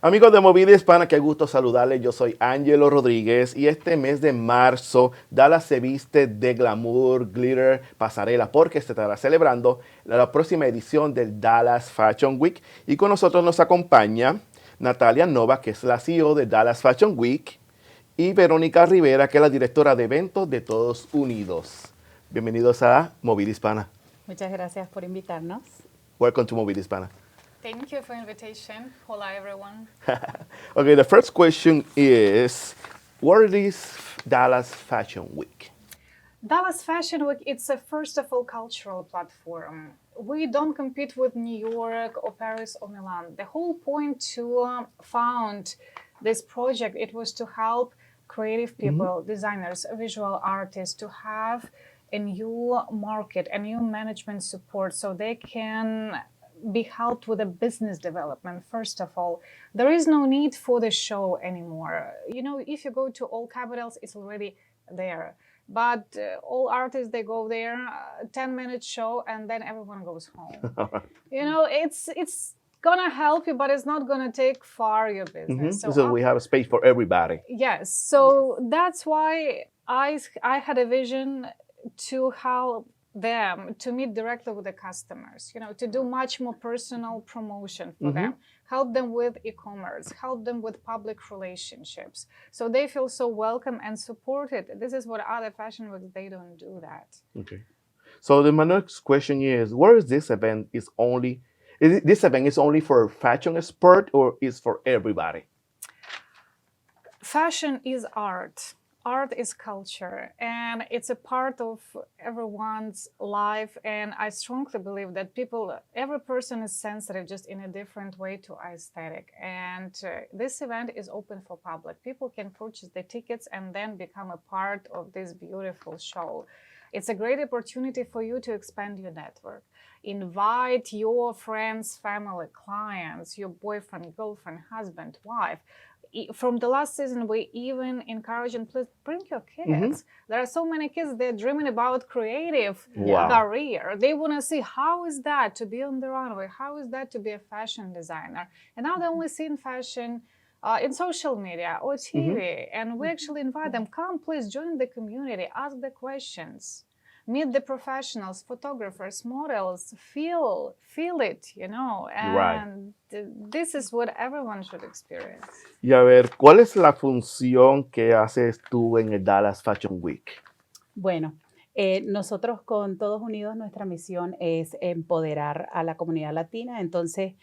Amigos de Movida Hispana, qué gusto saludarles. Yo soy Ángelo Rodríguez y este mes de marzo Dallas se viste de glamour, glitter, pasarela, porque se estará celebrando la próxima edición del Dallas Fashion Week. Y con nosotros nos acompaña Nataliya Nova, que es la CEO de Dallas Fashion Week, y Verónica Rivera, que es la directora de eventos de Todos Unidos. Bienvenidos a Movida Hispana. Muchas gracias por invitarnos. Welcome to Movida Hispana. Thank you for the invitation. Hola, everyone. Okay, the first question is, what is Dallas Fashion Week? Dallas Fashion Week, it's a first of all cultural platform. We don't compete with New York or Paris or Milan. The whole point to found this project, it was to help creative people, designers, visual artists to have a new market, a new management support so they can be helped with the business development. First of all, there is no need for the show anymore. You know, if you go to all capitals, it's already there. But all artists, they go there, 10-minute show, and then everyone goes home. You know, it's gonna help you, but it's not gonna take far your business. So we have a space for everybody. Yes. So that's why I had a vision to help them to meet directly with the customers, you know, to do much more personal promotion for them, help them with e-commerce, help them with public relationships. So they feel so welcome and supported. This is what other fashion weeks, they don't do that. Okay. So my next question is, where is this event this event is only for fashion expert or is for everybody? Fashion is art. Art is culture, and it's a part of everyone's life. And I strongly believe that every person is sensitive just in a different way to aesthetic. And this event is open for public. People can purchase the tickets and then become a part of this beautiful show. It's a great opportunity for you to expand your network. Invite your friends, family, clients, your boyfriend, girlfriend, husband, wife. From the last season, we even encourage and please bring your kids. There are so many kids, they're dreaming about creative career. They want to see how is that to be on the runway? How is that to be a fashion designer? And now they only see in fashion in social media or TV. And we actually invite them, come, please join the community, ask the questions. Meet the professionals, photographers, models, feel it, you know, and this is what everyone should experience. Y a ver, ¿cuál es la función que haces tú en el Dallas Fashion Week? Bueno, nosotros con Todos Unidos, nuestra misión es empoderar a la comunidad latina. Entonces,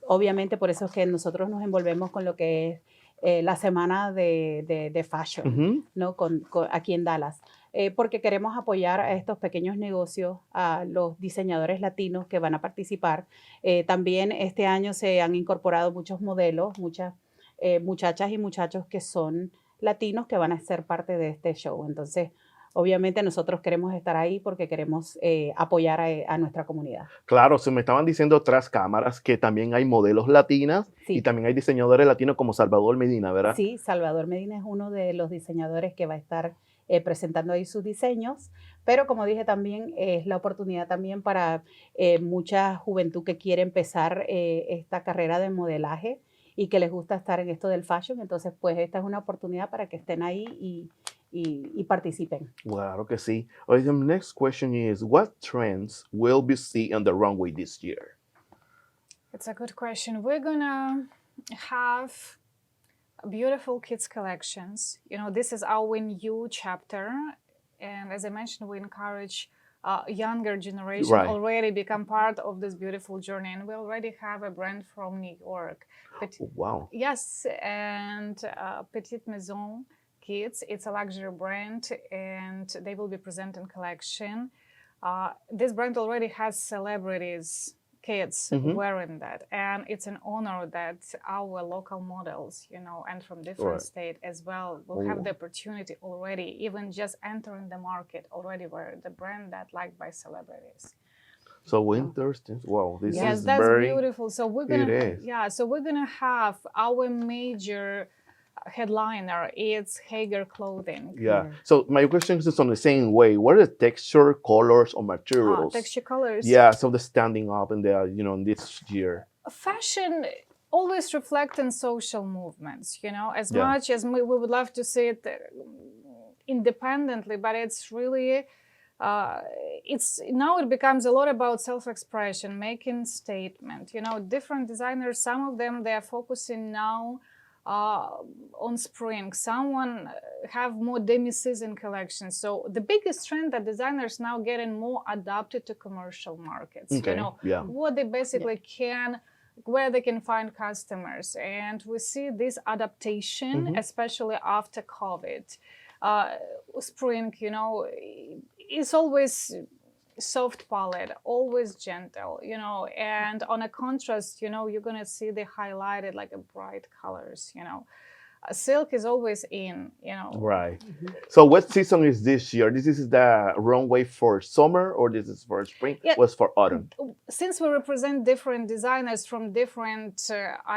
obviamente por eso es que nosotros nos envolvemos con lo que es la semana de fashion, ¿no? Aquí en Dallas. Porque queremos apoyar a estos pequeños negocios, a los diseñadores latinos que van a participar. También este año se han incorporado muchos modelos, muchas muchachas y muchachos que son latinos que van a ser parte de este show. Entonces, obviamente nosotros queremos estar ahí porque queremos apoyar a nuestra comunidad. Claro, se me estaban diciendo tras cámaras que también hay modelos latinas y también hay diseñadores latinos como Salvador Medina, ¿verdad? Sí, Salvador Medina es uno de los diseñadores que va a estar presentando ahí sus diseños, pero como dije también es la oportunidad también para mucha juventud que quiere empezar esta carrera de modelaje y que les gusta estar en esto del fashion. Entonces pues esta es una oportunidad para que estén ahí y participen. Claro que sí. Okay, the next question is, what trends will we see on the runway this year? It's a good question. We're gonna have beautiful kids collections. You know, this is our new chapter, and as I mentioned, we encourage younger generation already become part of this beautiful journey, and we already have a brand from New York. Wow. Yes, and Petit Maison Kids. It's a luxury brand, and they will be presenting collection. This brand already has celebrities, kids wearing that, and it's an honor that our local models, you know, and from different state as well, will have the opportunity already, even just entering the market, already wear the brand that liked by celebrities. So interesting. Wow, this yes, is that's very beautiful. So we're gonna have our major headliner. It's Haggar Clothing. Yeah. So my question is on the same way. What are the texture, colors, or materials? Texture, colors. Yeah. So the standing up in the in this year. Fashion always reflecting social movements, you know, as Yeah. much as we would love to see it independently, but it's really, it's now it becomes a lot about self-expression, making statement, you know, different designers, some of them, they are focusing now on spring. Someone have more demi-season collections. So the biggest trend that designers now getting more adapted to commercial markets. Okay, You know, yeah. what they basically can, where they can find customers. And we see this adaptation, especially after COVID. Spring, you know, is always soft palette, always gentle, you know, and on a contrast, you know, you're gonna see the highlighted like a bright colors, you know. Silk is always in, you know. Right. So what season is this year? This is the runway for summer, or this is for spring? Yeah. What's for autumn? Since we represent different designers from different,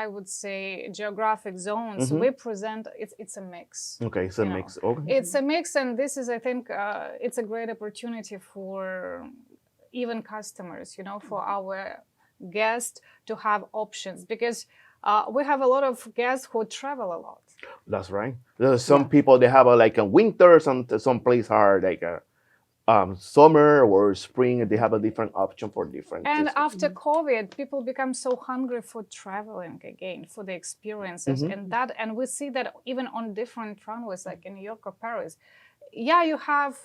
I would say, geographic zones, we present, it's a mix. Okay, it's a you know. mix. Okay. It's a mix, and this is, I think, it's a great opportunity for even customers, you know, for our guests to have options, because we have a lot of guests who travel a lot. That's right. There's some people, they have like a winter, some place are like a summer or spring, and they have a different option for different And seasons. after COVID, people become so hungry for traveling again, for the experiences, and we see that even on different runways, like in New York or Paris. Yeah, you have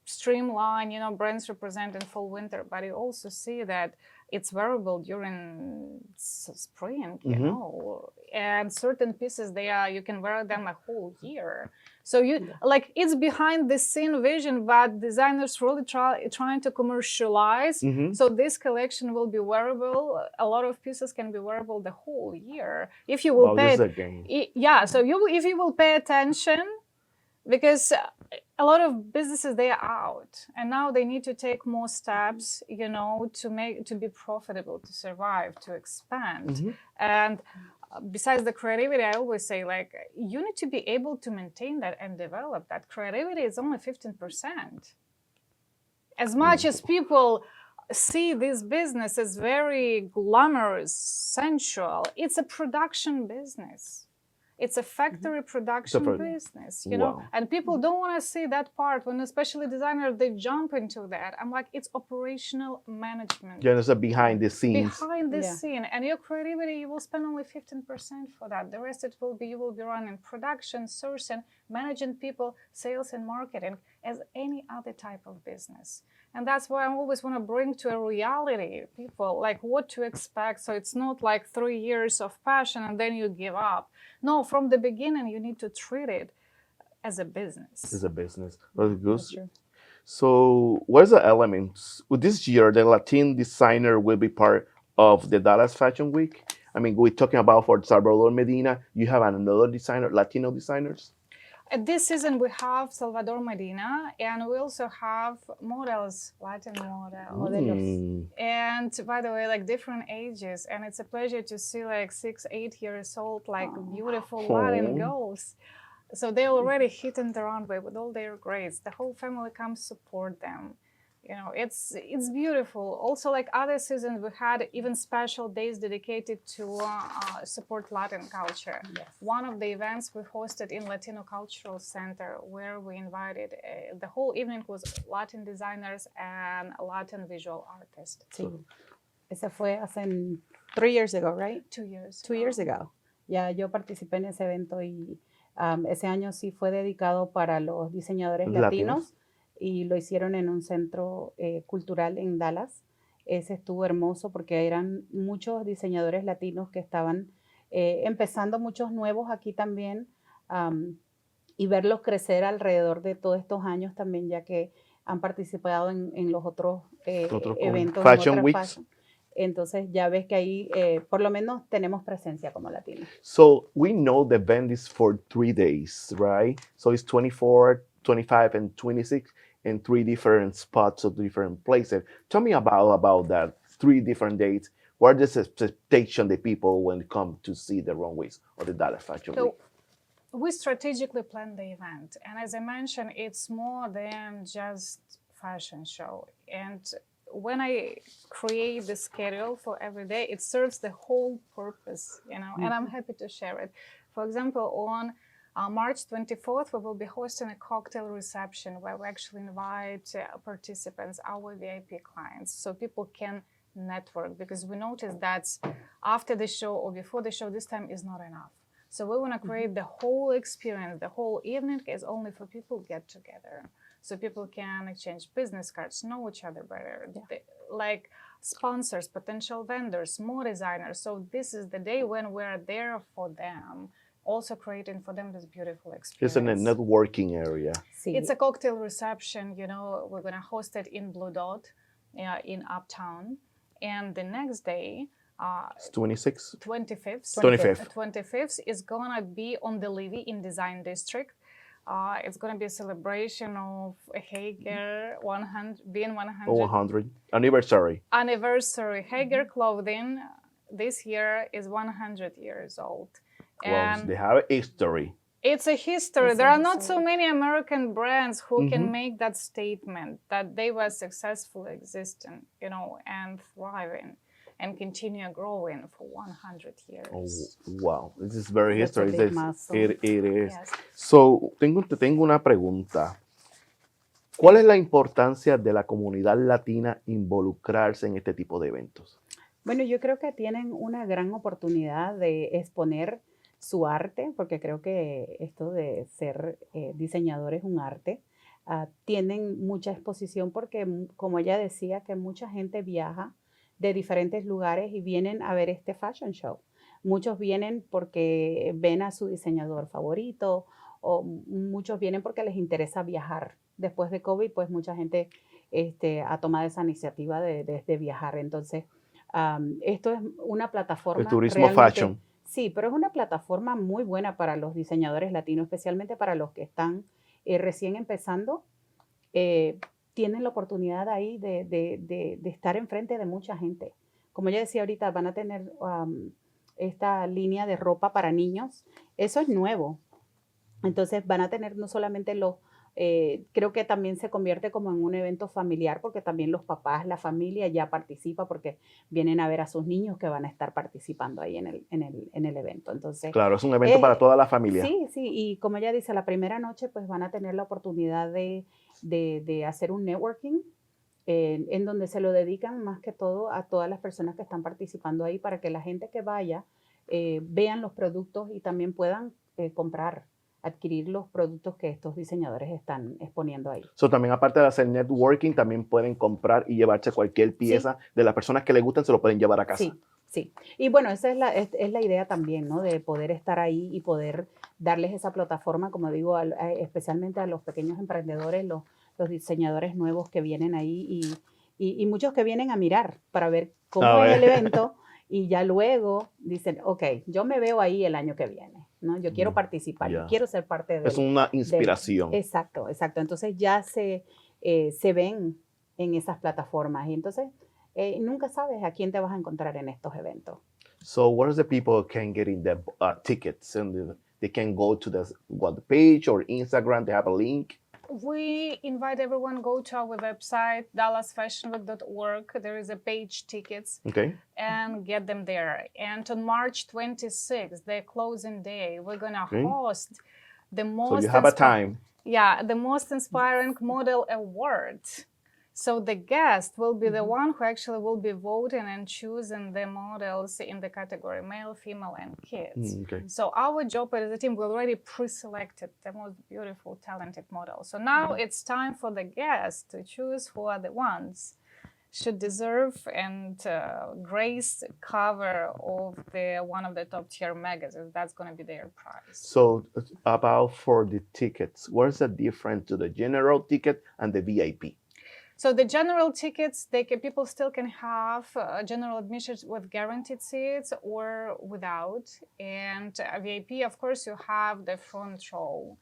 streamline, you know, brands representing fall winter, but you also see that it's wearable during spring, you know, and certain pieces, you can wear them a whole year. So you like, it's behind the scene vision, but designers really trying to commercialize. So this collection will be wearable. A lot of pieces can be wearable the whole year if you will This is pay. a game. Yeah, so if you will pay attention, because a lot of businesses, they are out, and now they need to take more steps, you know, to be profitable, to survive, to expand. And besides the creativity, I always say, like, you need to be able to maintain that and develop that. Creativity is only 15%. As much as people see this business as very glamorous, sensual, it's a production business. It's a factory production business, you know, and people don't want to see that part when, especially designers, they jump into that. I'm like, it's operational management. Yeah, there's a behind the scenes. Behind the scene, and your creativity, you will spend only 15% for that. The rest, you will be running production, sourcing, managing people, sales and marketing as any other type of business. And that's why I always want to bring to a reality people, like what to expect. So it's not like 3 years of passion and then you give up. No, from the beginning, you need to treat it as a business. It's a business. That's good. That's true. So what's the elements? Well, this year, the Latin designer will be part of the Dallas Fashion Week. I mean, we're talking about for Salvador Medina. You have another designer, Latino designers? This season, we have Salvador Medina, and we also have models, Latin modelos. And by the way, like different ages. And it's a pleasure to see like 6-8 years old, like beautiful Latin girls. So they're already hitting the runway with all their grades. The whole family comes support them. You know, it's beautiful. Also, like other seasons, we had even special days dedicated to support Latin culture. Yes. One of the events we hosted in Latino Cultural Center, where we invited, the whole evening was Latin designers and Latin visual artists. Sí. Ese fue hace 3 years ago, right? 2 years. 2 years ago. Ya yo participé en ese evento y ese año sí fue dedicado para los diseñadores latinos. Y lo hicieron en un centro cultural en Dallas. Ese estuvo hermoso porque eran muchos diseñadores latinos que estaban empezando, muchos nuevos aquí también, y verlos crecer alrededor de todos estos años también, ya que han participado en los otros eventos. Fashion Weeks. Entonces ya ves que ahí por lo menos tenemos presencia como latinos. So we know the event is for 3 days, right? So it's 24, 25, and 26 in 3 different spots of different places. Tell me about that 3 different dates. What is the expectation the people when they come to see the runways or the Dallas Fashion Week? We strategically plan the event, and as I mentioned, it's more than just fashion show. And when I create the schedule for every day, it serves the whole purpose, and I'm happy to share it. For example, on March 24th, we will be hosting a cocktail reception where we actually invite participants, our VIP clients, so people can network, because we noticed that after the show or before the show, this time is not enough. So we want to create the whole experience, the whole evening is only for people get together. So people can exchange business cards, know each other better, like sponsors, potential vendors, more designers. So this is the day when we're there for them, also creating for them this beautiful experience. It's in a networking area. It's a cocktail reception, we're going to host it in Blue Dot in Uptown. And the next day, it's 25th. 25th is going to be on the Levy in Design District. It's going to be a celebration of Haggar 100 anniversary. Haggar Clothing this year is 100 years old. And they have a history. It's a history. There are not so many American brands who can make that statement that they were successfully existing, and thriving and continue growing for 100 years. Oh, wow. This is very history. It is. Yes. So, tengo una pregunta. ¿Cuál es la importancia de la comunidad latina involucrarse en este tipo de eventos? Bueno, yo creo que tienen una gran oportunidad de exponer su arte, porque creo que esto de ser diseñador es un arte. Tienen mucha exposición porque, como ella decía, que mucha gente viaja de diferentes lugares y vienen a ver este fashion show. Muchos vienen porque ven a su diseñador favorito, o muchos vienen porque les interesa viajar. Después de COVID, pues mucha gente ha tomado esa iniciativa de viajar. Entonces, esto es una plataforma. El turismo fashion. Sí, pero es una plataforma muy buena para los diseñadores latinos, especialmente para los que están recién empezando. Tienen la oportunidad ahí de estar enfrente de mucha gente. Como ya decía ahorita, van a tener esta línea de ropa para niños. Eso es nuevo. Entonces van a tener no solamente creo que también se convierte como en un evento familiar, porque también los papás, la familia ya participa porque vienen a ver a sus niños que van a estar participando ahí en el evento. Entonces, claro, es un evento para toda la familia. Sí, y como ella dice, la primera noche pues van a tener la oportunidad de hacer un networking en donde se lo dedican más que todo a todas las personas que están participando ahí, para que la gente que vaya vean los productos y también puedan adquirir los productos que estos diseñadores están exponiendo ahí. So, también aparte de hacer networking, también pueden comprar y llevarse cualquier pieza de las personas que les gustan, se lo pueden llevar a casa. Sí. Y bueno, esa es la idea también, ¿no? De poder estar ahí y poder darles esa plataforma, como digo, especialmente a los pequeños emprendedores, los diseñadores nuevos que vienen ahí y muchos que vienen a mirar para ver cómo es el evento, y ya luego dicen, ok, yo me veo ahí el año que viene, ¿no? Yo quiero participar, yo quiero ser parte de... Es una inspiración. Exacto. Entonces ya se ven en esas plataformas, y entonces nunca sabes a quién te vas a encontrar en estos eventos. So what is the people can get in the tickets? And they can go to the page or Instagram, they have a link. We invite everyone go to our website, dallasfashionweek.org. There is a page tickets, and get them there. And on March 26th, the closing day, we're gonna host the most. So you have a time. Yeah, the most inspiring model award. So the guest will be the one who actually will be voting and choosing the models in the category male, female, and kids. So our job as a team, we already pre-selected the most beautiful, talented models. So now it's time for the guests to choose who are the ones should deserve and grace cover of one of the top tier magazines. That's going to be their prize. So about for the tickets, what is the difference to the general ticket and the VIP? So the general tickets, people still can have general admissions with guaranteed seats or without. And VIP, of course, you have the front row,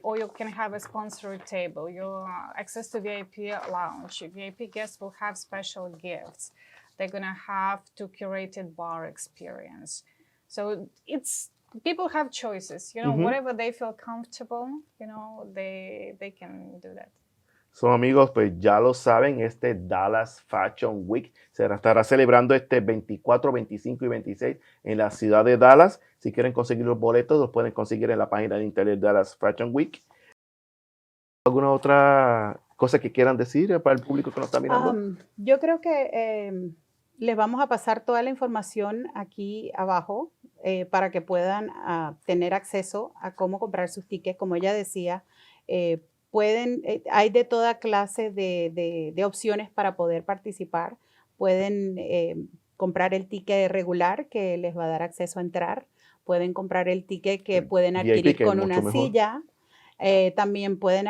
or you can have a sponsored table. You access to VIP lounge. VIP guests will have special gifts. They're gonna have to curated bar experience. So people have choices. Whatever they feel comfortable, they can do that. Son amigos, pues ya lo saben, este Dallas Fashion Week se estará celebrando este 24, 25 y 26 en la ciudad de Dallas. Si quieren conseguir los boletos, los pueden conseguir en la página de internet Dallas Fashion Week. ¿Alguna otra cosa que quieran decir para el público que nos está mirando? Yo creo que les vamos a pasar toda la información aquí abajo para que puedan tener acceso a cómo comprar sus tickets. Como ella decía, hay de toda clase de opciones para poder participar. Pueden comprar el ticket regular que les va a dar acceso a entrar. Pueden comprar el ticket que pueden adquirir VIP, que con es una mucho mejor. silla. También pueden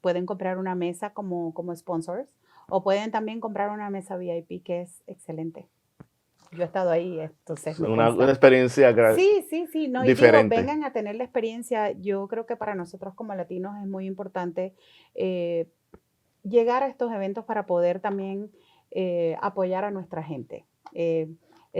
pueden comprar una mesa como sponsors o pueden también comprar una mesa VIP que es excelente. Yo he estado ahí, entonces me Una consta. experiencia Sí, no, y diferente. digo, vengan a tener la experiencia. Yo creo que para nosotros como latinos es muy importante llegar a estos eventos para poder también apoyar a nuestra gente.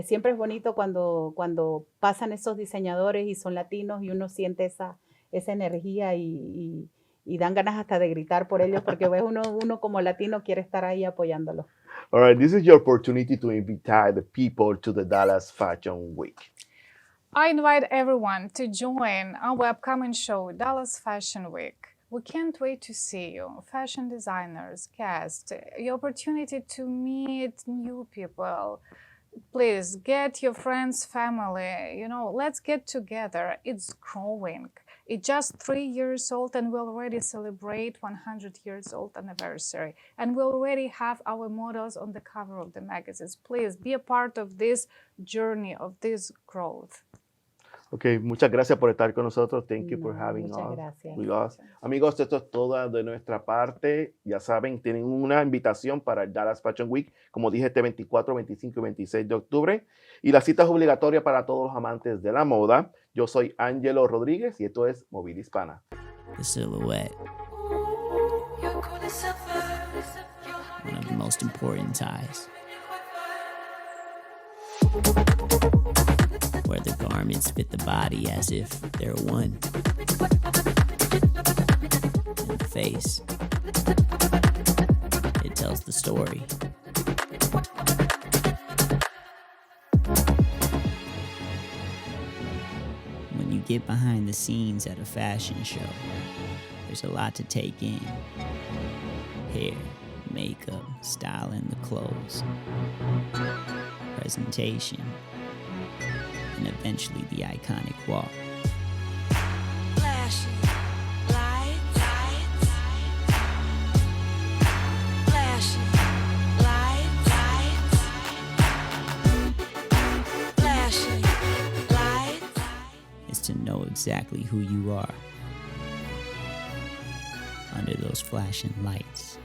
Siempre es bonito cuando pasan esos diseñadores y son latinos y uno siente esa energía y dan ganas hasta de gritar por ellos porque ves uno como latino quiere estar ahí apoyándolos. All right, this is your opportunity to invite the people to the Dallas Fashion Week. I invite everyone to join our upcoming show, Dallas Fashion Week. We can't wait to see you, fashion designers, cast, the opportunity to meet new people. Please get your friends, family, let's get together. It's growing. It's just 3 years old and we already celebrate 100 years old anniversary. And we already have our models on the cover of the magazines. Please be a part of this journey, of this growth. Okay, muchas gracias por estar con nosotros. Thank you for having Muchas us. gracias. with us. Amigos, esto es todo de nuestra parte. Ya saben, tienen una invitación para el Dallas Fashion Week, como dije, este 24, 25 y 26 de octubre. Y la cita es obligatoria para todos los amantes de la moda. Yo soy Ángelo Rodríguez y esto es Movida Hispana. The silhouette. One of the most important ties. Where the garments fit the body as if they're one. And the face, it tells the story. When you get behind the scenes at a fashion show, there's a lot to take in. Hair, makeup, styling the clothes, presentation, and eventually the iconic walk. Flashing lights, flashing lights, flashing lights. Is to know exactly who you are under those flashing lights.